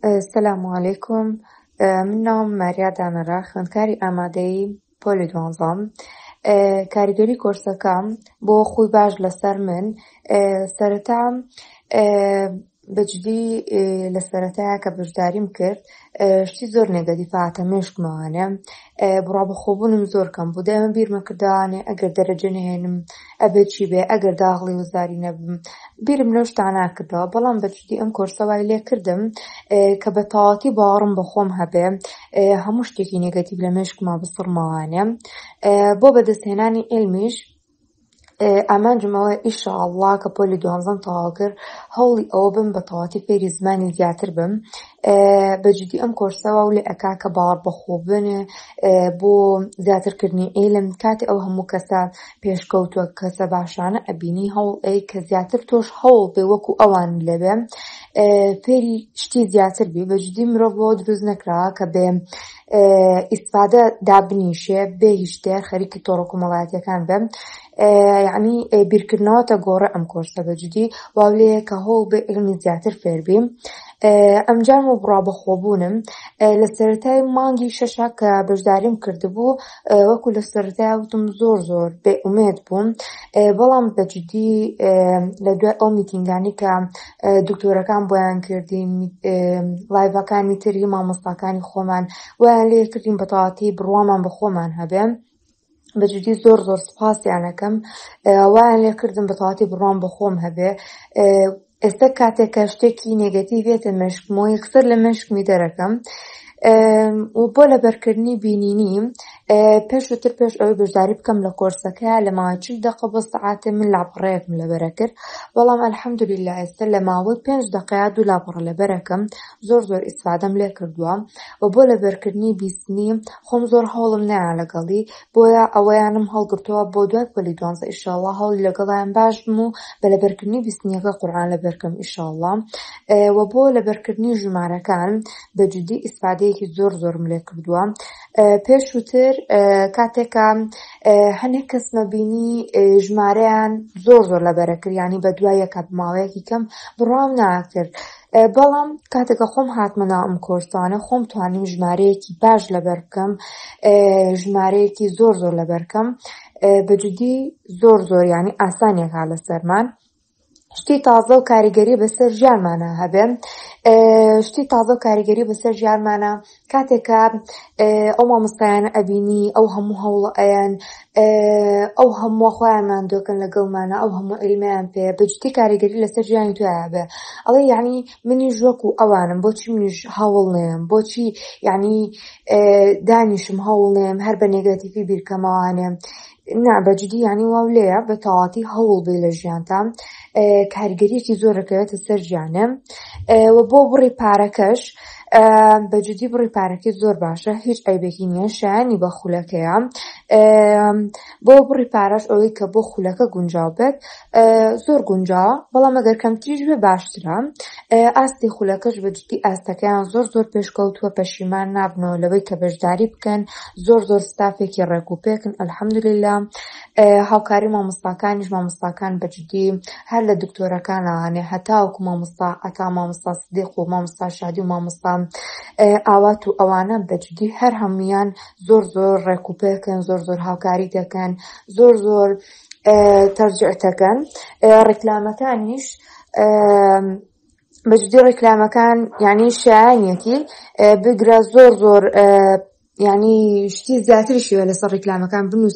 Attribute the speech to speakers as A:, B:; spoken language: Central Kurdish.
A: السلام عليكم. من نام ماریا دانرا خوێندکاری ئامادەی پۆلی 12ام. کاریگەری کۆرسەکەم بۆ خۆی باش لەسەر من سەرەتا بەجددی لە سەرەتایە کە بەشداریم کرد شتی زۆر نێگەتیڤە مێشکمەوانێ بڕابەخۆبوونم زۆر کەم بوو. دایما بیرمە کردوانێ ئەگەر دەرەجە نەهێنم ئەبێ چی بێ، ئەگەر داغڵی وەزاری نەبم بیرم لەو شتانە کردەوە. بەڵام بەجددی ئەم کۆرسە وای لێ کردم کە بە تەواوەتی باوەڕم بە خۆم هەبێ هەموو شتێکی نێگەتیڤ لە مێشکما بسڕمەوانێ. بۆ بەدەستهێنانی ئیلمیش ئامانجم ئەوەیە ئیشەڵڵا کە پۆلی 12ام تەواو کرد هەوڵی ئەوە بم بە تەواوەتی فێری زمانی زیاتر بم. بەجددی ئەم کۆرسەوە و لێ ئەکا کە باوەڕ بەخۆ بنێ بۆ زیاترکردنی ئیلم. کاتی ئەو هەموو کەسە پێشکەوتووە کەسە باشانە ئەبینی هەوڵ ئەی کە زیاتر تۆش هەوڵ بێ وەکو ئەوان لەبێ فێری شتی زیاتر بی. بەجددی مرۆڤ بۆ دروست نەکراوە کە بێ ئیسفادە دابنیشێ بێ هیچ شتێ خەریکی تۆڕە کۆمەڵایەتیەکان بێ. یعنی بیرکردنەوە گۆڕە ئەم کۆرسە بەجددی واو لێیە کە هەوڵ بێ علمی زیاتر فێر بی. ئەمجار و بڕابەخۆبوونم لە سەرەتای مانگی 6 کە بەشداریم کردبوو وەکو لە سەرەتای وتم زۆر بێ ئومێد بووم. بەڵام بەجددی لە دوای ئەو میتینگانی کە دکتۆرەکان بۆیان کردین لایڤەکانی تری مامۆستاکانی خۆمان ویان لێ کردین بە تەواوەتی بڕوامان بە خۆمان هەبێ. بەجددی زۆر سوپاسیان ئەەکەم وایان لێ کردم بە تەواوەتی بڕوام بە خۆم هەبێ. ئێستا کاتێک کە شتێکی نێگەتیڤێتە مێشکمەوەی قسە لە مێشکمی دەرەکەم و بۆ لەبەرکردنی بینینی پێش ئەوەی بەشداری بکەم لە کۆرسەکە لە ماوەی 40 دقە بۆ سەعاتێ من لاپەڕەیەکم لەبەرە کرد. بەڵام ئەلحەمدولیلا ئێستا لە ماوەی 5 دقەیە 2 لاپەڕە لەبەرەکەم زۆر ئیسفادەم لێ کردووە و بۆ لەبەرکردنی بیستنی خۆم زۆر هەوڵم نایە لەگەڵی بۆیە ئەوەیانم هەڵگرتووە بۆ دوای پۆلی 12 ئیشەڵڵا هەوڵی لەگەڵیان باش بم و بە لەبەرکردنی بیستنیەکە قورئان لەبەرکەم ئیشەڵڵا. و بۆ لەبەرکردنی ژمارەکان بەجددی ئیسفادەیەکی زۆرم لێ کردووە. پێشووتر کاتێکە هەنێک کەس مەبینی ژمارەیان زۆر لەبەرە کرد، یعنی بە دوای یەکە ماوەیەکی کەم بڕوام ناکرد. بەڵام کاتێکە خۆم هاتمە ناو ئەم کۆرسانە خۆم توانیم ژمارەیەکی باش لەبەر بکەم، ژمارەیەکی زۆر لەبەرکەم. بەجددی زۆر یعنی ئاسانێکا لەسەرمان. شتی تازە و کاریگەری بەسەر ژیانمانە هەبێ. شتی تازە و کاریگەری بەسەر ژیانمانە کاتێکە ئەو مامۆستایانە ئەبینی ئەو هەموو هەوڵە ئەیان ئەو هەموو خۆیان ماندۆکن لەگەڵمانە ئەو هەموو ئیلمیان پێ بەجددی کاریگەری لەسەر ژیانی توایە بێ. ئەڵێ یعنی منیش وەکو ئەوانم بۆچی منیش هەوڵ نێم، بۆچی یعنی دانیشم هەوڵ نێم هەر بە نێگەتیڤی بیرکەمەوانێ. نا بەجددی یعنی واو لێیە بە تەواوەتی هەوڵ بێ لە ژیانتا کاریگەریەکی زۆرەکەوێتە سەر ژیانێ. و بۆ بڕی پارەکەش بەجددی بڕی پارەکەی زۆر باشە، هیچ عیبێکی نییە، شایانی بە خولەکەیە. بۆ بڕی پارەش ئەوەی کە بۆ خولەکە گونجاو بێت زۆر گونجاوە، بەڵام ئەگەر کەمتریش بێ باشترە. ئاستی خولەکەش بەجددی ئاستەکەیان زۆر پێشکەوتووە، پەشیمان نابنەوە لەوەی کە بەشداری بکەن، زۆر ستافێکی ڕێکوپێکن ئەلحەمدولیلا. هاوکاری مامۆستاکان بەجددی هەر لە دکتۆرەکانەوانێ هەتا وەکو مامۆستا سدیق و مامۆستا شادی و مامۆستا ئاوات و ئەوانە بەجددی هەر هەمویان زۆر ڕێکوپێکن، زۆر هاوکاری دەکەن، زۆر تەرجیعتەکەن. ڕێکلامەکانیش بەجددی ڕێکلامەکان یعنی شایانیەتی بگرە زۆر یعنی شتی زیاتریشیوە لەسەر ڕێکلامەکان بنووسن.